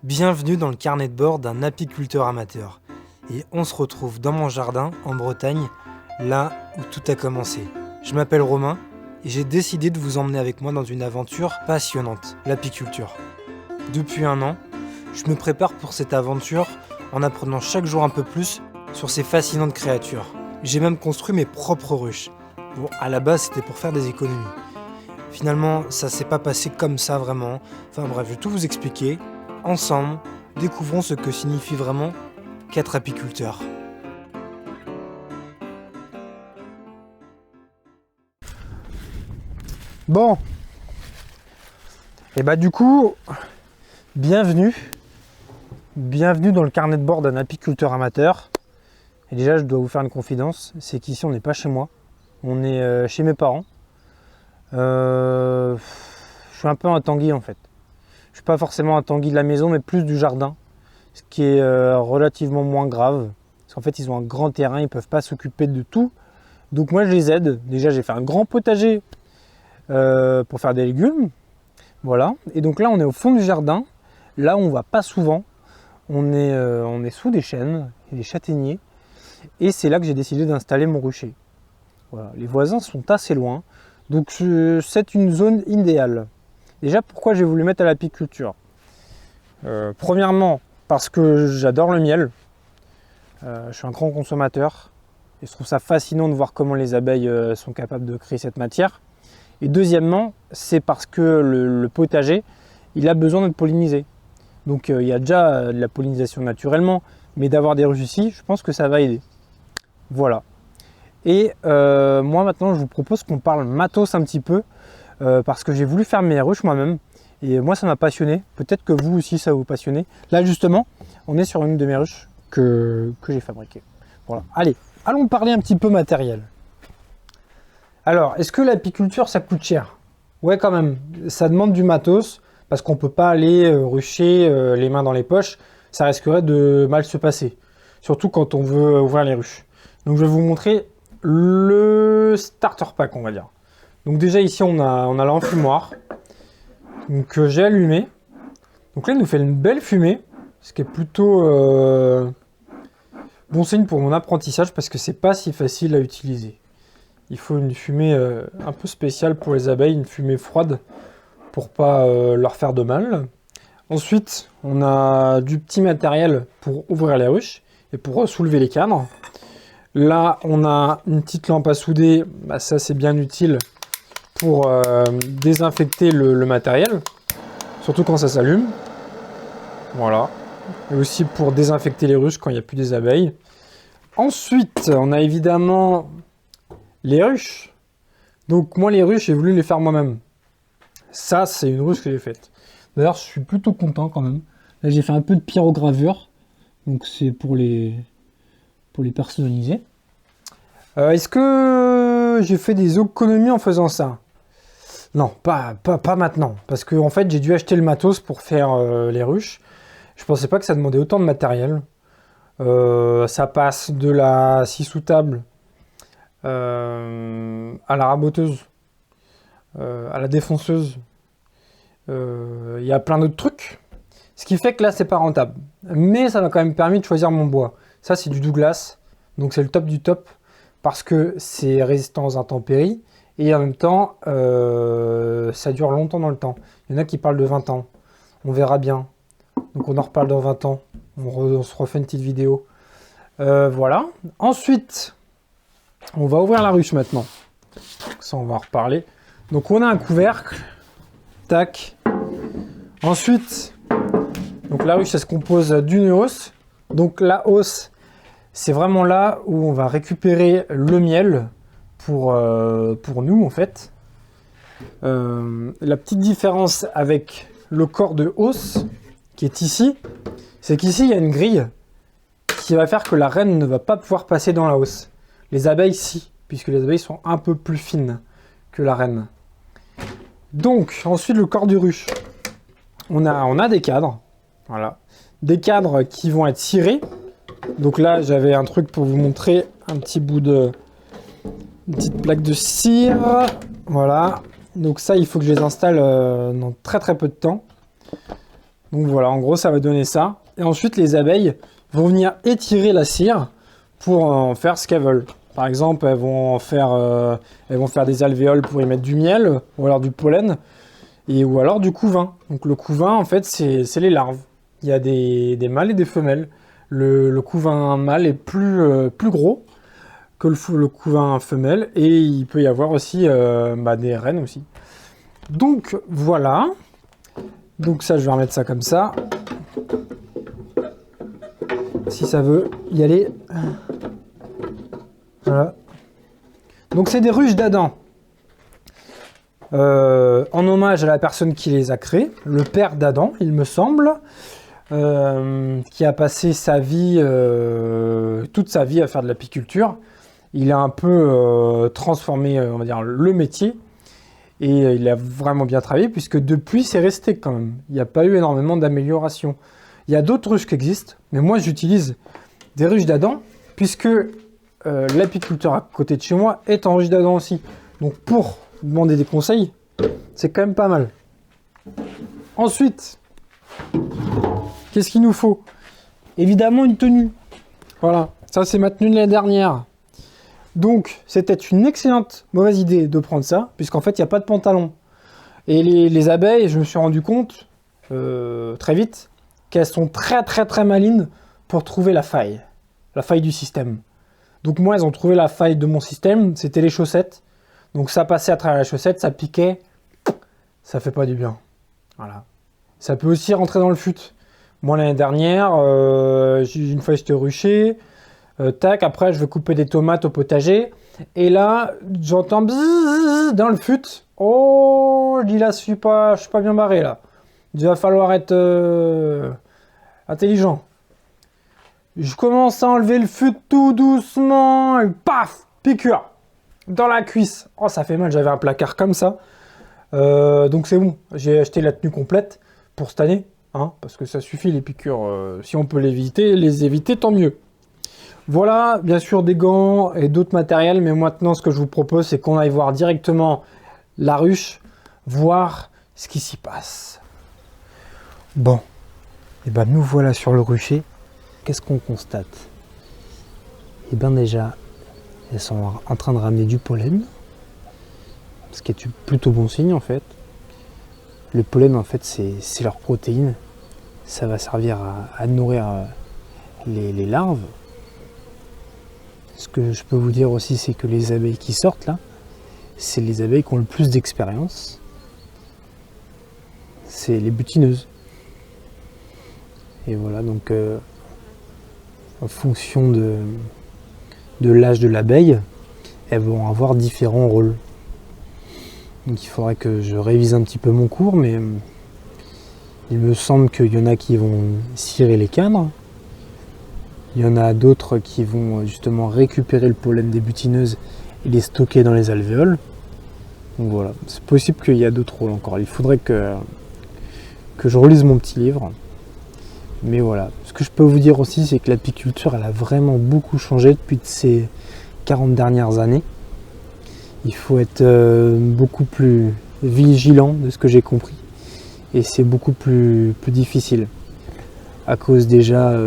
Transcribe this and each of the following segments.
Bienvenue dans le carnet de bord d'un apiculteur amateur. Et on se retrouve dans mon jardin, en Bretagne, là où tout a commencé. Je m'appelle Romain et j'ai décidé de vous emmener avec moi dans une aventure passionnante, l'apiculture. Depuis 1 an, je me prépare pour cette aventure en apprenant chaque jour un peu plus sur ces fascinantes créatures. J'ai même construit mes propres ruches. Bon, à la base, c'était pour faire des économies. Finalement, ça s'est pas passé comme ça vraiment. Enfin bref, je vais tout vous expliquer. Ensemble, découvrons ce que signifie vraiment qu'être apiculteur. Bon, et bah du coup, bienvenue dans le carnet de bord d'un apiculteur amateur. Et déjà, je dois vous faire une confidence, c'est qu'ici on n'est pas chez moi, on est chez mes parents. Je suis un peu un Tanguy en fait. Je suis pas forcément un Tanguy de la maison, mais plus du jardin, ce qui est relativement moins grave. Parce qu'en fait, ils ont un grand terrain, ils peuvent pas s'occuper de tout. Donc moi, je les aide. Déjà, j'ai fait un grand potager pour faire des légumes. Voilà. Et donc là, on est au fond du jardin. Là, on va pas souvent. On est sous des chênes et des châtaigniers. Et c'est là que j'ai décidé d'installer mon rucher. Voilà. Les voisins sont assez loin. Donc c'est une zone idéale. Déjà, pourquoi j'ai voulu mettre à l'apiculture ? Premièrement, parce que j'adore le miel. Je suis un grand consommateur. Et je trouve ça fascinant de voir comment les abeilles sont capables de créer cette matière. Et deuxièmement, c'est parce que le potager, il a besoin d'être pollinisé. Donc il y a déjà de la pollinisation naturellement, mais d'avoir des ruches ici, je pense que ça va aider. Voilà. Et moi maintenant, je vous propose qu'on parle matos un petit peu, parce que j'ai voulu faire mes ruches moi-même. Et moi, ça m'a passionné. Peut-être que vous aussi, ça va vous passionner. Là, justement, on est sur une de mes ruches que j'ai fabriquée. Voilà. Allez, allons parler un petit peu matériel. Alors, est-ce que l'apiculture, ça coûte cher ? Ouais, quand même. Ça demande du matos, parce qu'on ne peut pas aller rucher les mains dans les poches. Ça risquerait de mal se passer. Surtout quand on veut ouvrir les ruches. Donc, je vais vous montrer le starter pack, on va dire. Donc déjà ici on a l'enfumoir que j'ai allumé. Donc là il nous fait une belle fumée, ce qui est plutôt bon signe pour mon apprentissage parce que c'est pas si facile à utiliser. Il faut une fumée un peu spéciale pour les abeilles, une fumée froide pour pas leur faire de mal. Ensuite on a du petit matériel pour ouvrir les ruches et pour soulever les cadres. Là on a une petite lampe à souder, bah, ça c'est bien utile pour désinfecter le matériel, surtout quand ça s'allume. Voilà. Et aussi pour désinfecter les ruches quand il n'y a plus des abeilles. Ensuite, on a évidemment les ruches. Donc moi, les ruches, j'ai voulu les faire moi-même. Ça, c'est une ruche que j'ai faite. D'ailleurs, je suis plutôt content quand même. Là, j'ai fait un peu de pyrogravure. Donc c'est pour les personnaliser. Est-ce que j'ai fait des économies en faisant ça ? Non, pas maintenant, parce que en fait j'ai dû acheter le matos pour faire les ruches. Je pensais pas que ça demandait autant de matériel. Ça passe de la scie sous table à la raboteuse, à la défonceuse. Il y a plein d'autres trucs, ce qui fait que là c'est pas rentable. Mais ça m'a quand même permis de choisir mon bois. Ça c'est du Douglas, donc c'est le top du top parce que c'est résistant aux intempéries. Et en même temps, ça dure longtemps dans le temps. Il y en a qui parlent de 20 ans. On verra bien. Donc on en reparle dans 20 ans. On se refait une petite vidéo. Voilà. Ensuite, on va ouvrir la ruche maintenant. Ça, on va en reparler. Donc on a un couvercle. Tac. Ensuite, donc la ruche, ça se compose d'une hausse. Donc la hausse, c'est vraiment là où on va récupérer le miel. Pour nous en fait. La petite différence avec le corps de hausse qui est ici, c'est qu'ici il y a une grille qui va faire que la reine ne va pas pouvoir passer dans la hausse. Les abeilles si, puisque les abeilles sont un peu plus fines que la reine. Donc ensuite le corps du ruche. On a des cadres, voilà, des cadres qui vont être cirés. Donc là j'avais un truc pour vous montrer un petit bout de une petite plaque de cire, voilà. Donc ça, il faut que je les installe dans très peu de temps. Donc voilà, en gros, ça va donner ça. Et ensuite, les abeilles vont venir étirer la cire pour en faire ce qu'elles veulent. Par exemple, elles vont faire des alvéoles pour y mettre du miel, ou alors du pollen, ou alors du couvain. Donc le couvain, en fait, c'est les larves. Il y a des mâles et des femelles. Le couvain mâle est plus gros que le couvain femelle, et il peut y avoir aussi des reines aussi. Donc voilà. Donc ça, je vais remettre ça comme ça. Si ça veut y aller. Voilà. Donc c'est des ruches d'Adam. En hommage à la personne qui les a créées, le père d'Adam, il me semble, qui a passé sa vie, toute sa vie à faire de l'apiculture. Il a un peu transformé, on va dire, le métier. Et il a vraiment bien travaillé, puisque depuis, c'est resté quand même. Il n'y a pas eu énormément d'amélioration. Il y a d'autres ruches qui existent, mais moi, j'utilise des ruches d'Adam, puisque l'apiculteur à côté de chez moi est en ruche d'Adam aussi. Donc, pour demander des conseils, c'est quand même pas mal. Ensuite, qu'est-ce qu'il nous faut? Évidemment, une tenue. Voilà, ça, c'est ma tenue de l'année dernière. Donc, c'était une excellente mauvaise idée de prendre ça, puisqu'en fait, il n'y a pas de pantalon. Et les abeilles, je me suis rendu compte très vite qu'elles sont très malines pour trouver la faille du système. Donc moi, elles ont trouvé la faille de mon système, c'était les chaussettes. Donc ça passait à travers la chaussette, ça piquait, ça fait pas du bien. Voilà. Ça peut aussi rentrer dans le fut. Moi, l'année dernière, une fois j'étais ruché. Tac, après je vais couper des tomates au potager et là j'entends bzzz dans le fut. Oh, je dis là je suis pas bien barré là. Il va falloir être intelligent. Je commence à enlever le fut tout doucement et paf, piqûre dans la cuisse. Oh, ça fait mal, j'avais un placard comme ça. Donc c'est bon, j'ai acheté la tenue complète pour cette année, hein, parce que ça suffit les piqûres. Si on peut les éviter, tant mieux. Voilà, bien sûr des gants et d'autres matériels, mais maintenant ce que je vous propose, c'est qu'on aille voir directement la ruche, voir ce qui s'y passe. Bon, et ben nous voilà sur le rucher. Qu'est-ce qu'on constate? Et bien déjà, elles sont en train de ramener du pollen, ce qui est plutôt bon signe en fait. Le pollen en fait c'est leur protéine, ça va servir à nourrir les larves. Ce que je peux vous dire aussi, c'est que les abeilles qui sortent là, c'est les abeilles qui ont le plus d'expérience. C'est les butineuses. Et voilà, donc en fonction de l'âge de l'abeille, elles vont avoir différents rôles. Donc il faudrait que je révise un petit peu mon cours, mais il me semble qu'il y en a qui vont cirer les cadres. Il y en a d'autres qui vont justement récupérer le pollen des butineuses et les stocker dans les alvéoles. Donc voilà, c'est possible qu'il y a d'autres rôles encore. Il faudrait que je relise mon petit livre. Mais voilà, ce que je peux vous dire aussi, c'est que l'apiculture, elle a vraiment beaucoup changé depuis ces 40 dernières années. Il faut être beaucoup plus vigilant de ce que j'ai compris. Et c'est beaucoup plus difficile. À cause déjà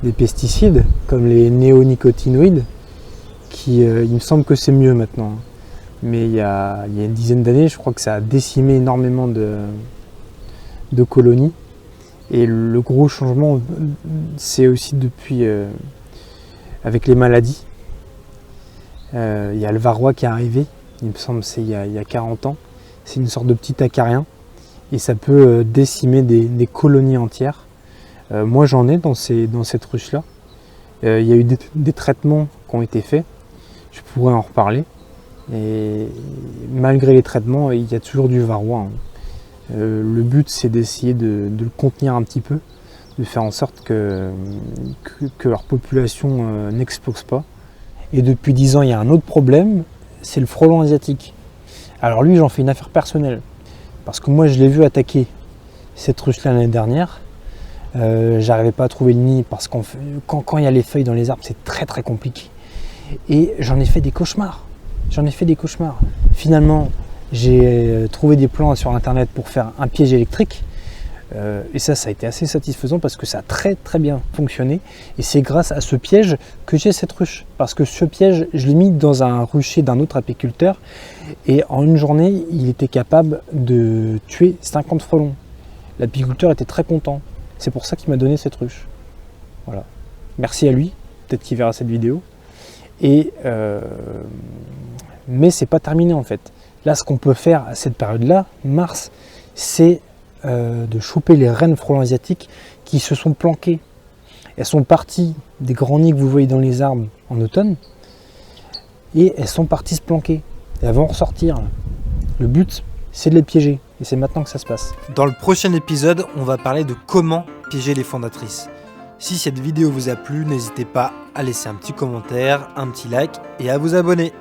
des pesticides, comme les néonicotinoïdes, qui, il me semble que c'est mieux maintenant. Mais il y a une dizaine d'années, je crois que ça a décimé énormément de colonies. Et le gros changement, c'est aussi depuis, avec les maladies. Il y a le varroa qui est arrivé, il me semble c'est il y a 40 ans. C'est une sorte de petit acarien. Et ça peut décimer des colonies entières. Moi j'en ai dans cette ruche-là. Il y a eu des traitements qui ont été faits. Je pourrais en reparler. Et malgré les traitements, il y a toujours du varroa, hein. Le but c'est d'essayer de le contenir un petit peu, de faire en sorte que leur population n'explose pas. Et depuis 10 ans, il y a un autre problème, c'est le frelon asiatique. Alors lui, j'en fais une affaire personnelle. Parce que moi, je l'ai vu attaquer cette ruche-là l'année dernière. J'arrivais pas à trouver le nid parce que quand il y a les feuilles dans les arbres, c'est très compliqué. Et j'en ai fait des cauchemars. Finalement, j'ai trouvé des plans sur internet pour faire un piège électrique. Et ça a été assez satisfaisant parce que ça a très très bien fonctionné. Et c'est grâce à ce piège que j'ai cette ruche. Parce que ce piège, je l'ai mis dans un rucher d'un autre apiculteur. Et en une journée, il était capable de tuer 50 frelons. L'apiculteur était très content. C'est pour ça qu'il m'a donné cette ruche. Voilà. Merci à lui. Peut-être qu'il verra cette vidéo. Mais c'est pas terminé en fait. Là, ce qu'on peut faire à cette période-là, mars, c'est de choper les reines frelons asiatiques qui se sont planquées. Elles sont parties des grands nids que vous voyez dans les arbres en automne et elles sont parties se planquer. Et elles vont ressortir. Le but, c'est de les piéger. Et c'est maintenant que ça se passe. Dans le prochain épisode, on va parler de comment piéger les fondatrices. Si cette vidéo vous a plu, n'hésitez pas à laisser un petit commentaire, un petit like et à vous abonner.